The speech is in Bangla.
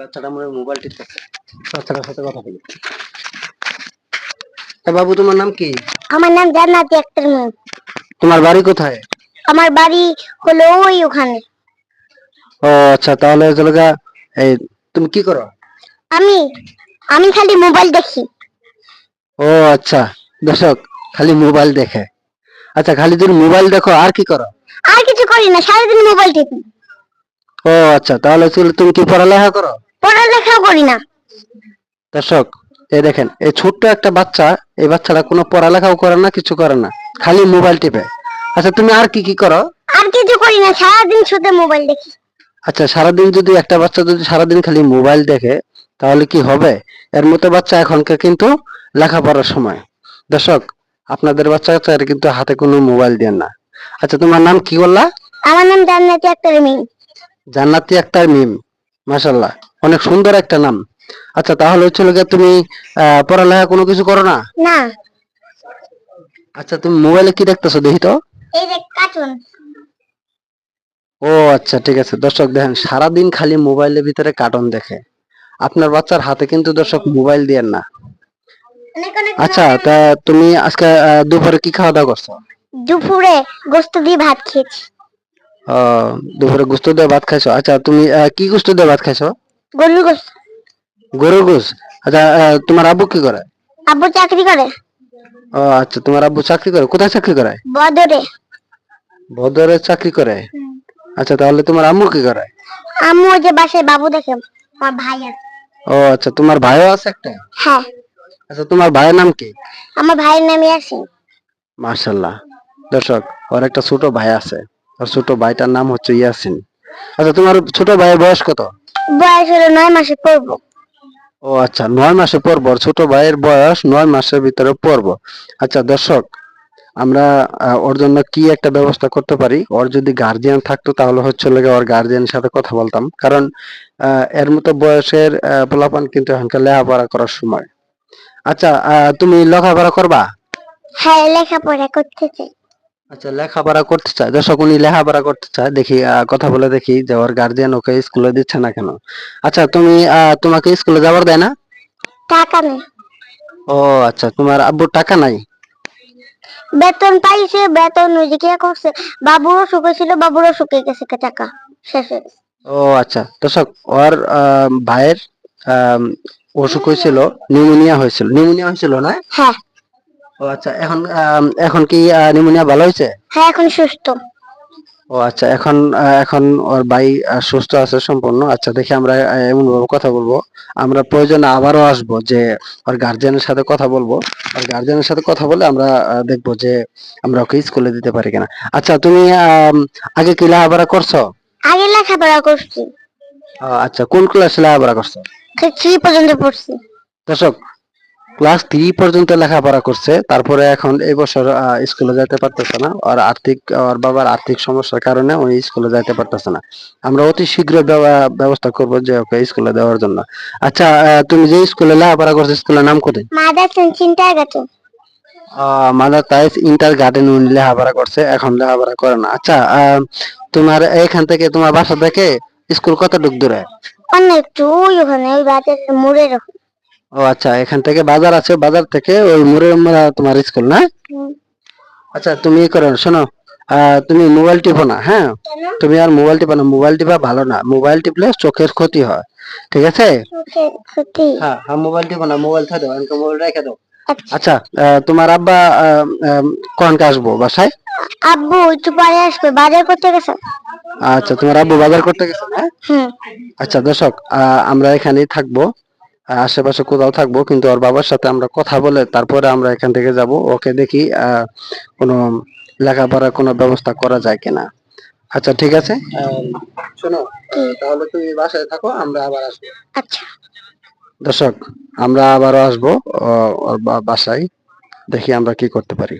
বাচ্চাটা মনে হয় মোবাইল টিপতেছে। বাচ্চাটার সাথে কথা বলি। বাবু, তোমার নাম কি? আমার নাম জান্নাতি আক্তার মিম। তোমার বাড়ি কোথায়? আমার বাড়ি হলো ওই ওখানে। ও আচ্ছা, তাহলে চলে গা। এই, তুমি কি করো? আমি আমি খালি মোবাইল দেখি। ও আচ্ছা, দর্শক খালি মোবাইল দেখে। আচ্ছা, খালি তুমি মোবাইল দেখো, আর কি করো? আর কিছু করি না, সারাদিন মোবাইল টিপি। ও আচ্ছা, তাহলে তুমি কি পড়ালেখা করো? পড়ালেখাও করি না। দর্শক, এই দেখেন, এই ছোট্ট একটা বাচ্চা, এই বাচ্চাটা কোনো পড়ালেখাও করে না, কিছু করে না, খালি মোবাইল টিপে। আচ্ছা, তুমি আর কি কি করো? আর কিছু করি না, সারাদিন শুধু মোবাইল দেখি। আচ্ছা, সারাদিন যদি একটা বাচ্চা যদি সারাদিন খালি মোবাইল দেখে, তাহলে কি হবে? এর মতো বাচ্চা এখনকার কিন্তু লেখাপড়ার সময়। দর্শক, আপনাদের বাচ্চা কাচ্চারা কিন্তু হাতে কোনো মোবাইল দেন না। আচ্ছা, তোমার নাম কি বললা? আমার নাম জান্নাতি আক্তার মিম। জান্নাতি আক্তার মিম, মাশাআল্লাহ, অনেক সুন্দর একটা নাম। আচ্ছা, তাহলে হচ্ছে গিয়ে তুমি পড়ালেখা কোনো কিছু করো না? না। আচ্ছা, তুমি মোবাইলে কি দেখতেছো দেখি তো? এই যে কার্টুন। ও আচ্ছা, ঠিক আছে। দর্শক দেখেন, সারাদিন খালি মোবাইলের ভিতরে কার্টুন দেখে। আপনার বাচ্চার হাতে কিন্তু দর্শক মোবাইল দিয়েন না। আচ্ছা, তা তুমি আজকে দুপুরে কি খাওয়া দাওয়া করছো? দুপুরে গোস্ত দিয়ে ভাত খেয়েছি। দুপুরে গোস্ত দিয়ে ভাত খাইছো? আচ্ছা, তুমি কি গোস্ত দিয়ে ভাত খাইছো? গরুর গোস্ত। গরুর গোস্ত। আচ্ছা, তোমার আব্বু কি করে? আব্বু চাকরি করে। ও আচ্ছা, তোমার আব্বু চাকরি করে? কোথায় চাকরি করে? বদরে। বদরে চাকরি করে? আচ্ছা, তাহলে তোমার আম্মু কি করে? আম্মু ওই যে বাসায় বাবু দেখে। আমার ভাই আছে। ও আচ্ছা, তোমার ভাইও আছে একটা? হ্যাঁ। আচ্ছা, তোমার ভাইয়ের নাম কি? আমার ভাইয়ের নাম ইয়াসিন। মাশাআল্লাহ। দর্শক, ওর একটা ছোট ভাই আছে, ওর ছোট ভাইটার নাম হচ্ছে ইয়াসিন। আচ্ছা, তোমার ছোট ভাইয়ের বয়স কত? বয়স হলো 9 মাসে পড়বো। ও আচ্ছা, 9 মাসে পড়বো। ওর ছোট ভাইয়ের বয়স 9 মাসের ভিতরে পড়বো। আচ্ছা দর্শক, আমরা ওর জন্য কি একটা ব্যবস্থা করতে পারি? ওর যদি গার্জিয়ান থাকতো তাহলে হচ্ছে লাগে ওর গার্জিয়ানের সাথে কথা বলতাম, কারণ এর মতো বয়সের পোলাপান কিন্তু এখনকার লেখাপড়া করার সময়। আচ্ছা, তুমি লেখাপড়া করবা? হ্যাঁ, লেখাপড়া করতে চাই। আচ্ছা, লেখাপড়া করতে চায়। দর্শক, উনি লেখাপড়া করতে চায়, দেখি কথা বলে দেখি যে ওর গার্জিয়ান ওকে স্কুলে দিচ্ছে না কেন। আচ্ছা, তোমাকে স্কুলে যাবার দেয় না? টাকা নেই। ও আচ্ছা, তোমার আব্বুর টাকা নাই? বেতন পাইছে, বেতন ওই যে কি করছে, বাবুরও শুকে ছিল, বাবুরও শুকে গেছে, টাকা শেষ হয়ে গেছে। ও আচ্ছা, দর্শক, ওর ভাইয়ের আম, অসুখ হয়েছিল, নিউমোনিয়া হয়েছিল না? হ্যাঁ। ও আচ্ছা, এখন কি নিউমোনিয়া ভালো হয়েছে? হ্যাঁ, এখন সুস্থ। ও আচ্ছা, এখন ওর ভাই সুস্থ আছে সম্পূর্ণ। আচ্ছা, দেখি আমরা এমন ভাবে কথা বলবো, আমরা প্রয়োজনে আবারও আসবো, যে ওর গার্জিয়ানের সাথে কথা বলবো। ওর গার্জিয়ানের সাথে কথা বলে আমরা দেখবো যে আমরা ওকে স্কুলে দিতে পারি কিনা। আচ্ছা, তুমি আগে কি লেখাপড়া করছো? আগে লেখাপড়া করছি। আচ্ছা, কোন ক্লাসে লেখাপড়া করছো? 3 পর্যন্ত পড়ছি। দর্শক, ক্লাস 3 পর্যন্ত লেখাপড়া করছে, তারপরে এখন এই বছর স্কুলে যাইতে পারতেছে না। ওর বাবার আর্থিক সমস্যার কারণে উনি স্কুলে যাইতে পারতেছে না। আমরা অতি শীঘ্র ব্যবস্থা করব যে ওকে স্কুলে দেওয়ার জন্য। আচ্ছা, তুমি যে স্কুলে লেখাপড়া করছো, স্কুলের নাম কি? মাদারসন চিন্তাগত। মাদার তাইস ইন্টার গার্ডেন উনি লেখাপড়া করছে, এখন লেখাপড়া করে না। আচ্ছা, তোমার এখান থেকে, তোমার বাসা থেকে স্কুল কতটুকু দূরে? অনেক তো, ওই ওখানে ওই বাজারের মোড়ের ওখানে। ও আচ্ছা, এখান থেকে বাজার আছে, বাজার থেকে ওই মোড়ের তোমার স্কুল না? আচ্ছা, তুমি করো, শোনো, তুমি মোবাইল টিপো না, হ্যাঁ? তুমি আর মোবাইল টিপো না, মোবাইল টিপা ভালো না। মোবাইল টিপলে চোখের ক্ষতি হয়, ঠিক আছে? চোখের ক্ষতি। হ্যাঁ হ্যাঁ, মোবাইল টিপো না, মোবাইল থাকে দাও, এনকে মোবাইল রেখে দাও। আচ্ছা। আচ্ছা, তোমার আব্বা কখন আসবো বাসায়? আব্বু একটু পরে আসবে, বাজার করতে গেছে। আচ্ছা, তোমার আব্বু বাজার করতে গেছে, হ্যাঁ? আচ্ছা দর্শক, আমরা এখানেই থাকবো, আশেপাশে কোথাও থাকবো, কিন্তু ওর বাবার সাথে আমরা কথা বলে তারপরে আমরা এখান থেকে যাব। ওকে দেখি কোনো লেখাপড়ার কোনো ব্যবস্থা করা যায় কিনা। আচ্ছা, ঠিক আছে। শোনো, তাহলে তুমি বাসায় থাকো, আমরা আবার আসবো। আচ্ছা দর্শক, আমরা আবারও আসবো ওর বাসায়, দেখি আমরা কি করতে পারি।